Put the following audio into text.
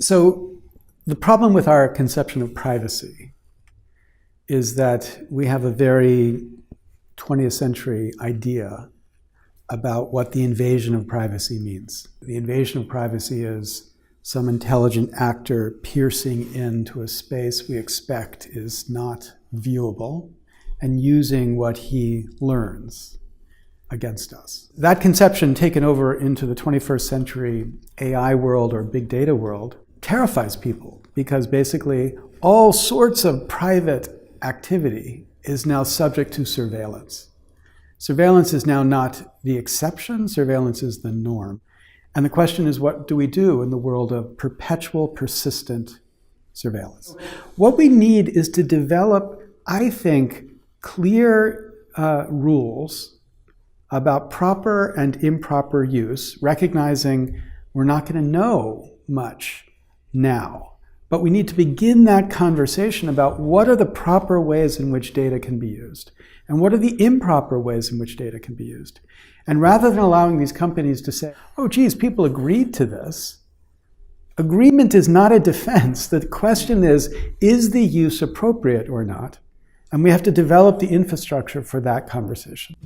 So the problem with our conception of privacy is that we have a very 20th century idea about what the invasion of privacy means. The invasion of privacy is some intelligent actor piercing into a space we expect is not viewable and using what he learns against us. That conception taken over into the 21st century AI world or big data world terrifies people because basically all sorts of private activity is now subject to surveillance. Surveillance is now not the exception, surveillance is the norm. And the question is, what do we do in the world of perpetual, persistent surveillance? What we need is to develop, I think, clear rules about proper and improper use, recognizing we're not going to know much now. But we need to begin that conversation about what are the proper ways in which data can be used, and what are the improper ways in which data can be used. And rather than allowing these companies to say, oh, geez, people agreed to this, agreement is not a defense. The question is the use appropriate or not? And we have to develop the infrastructure for that conversation.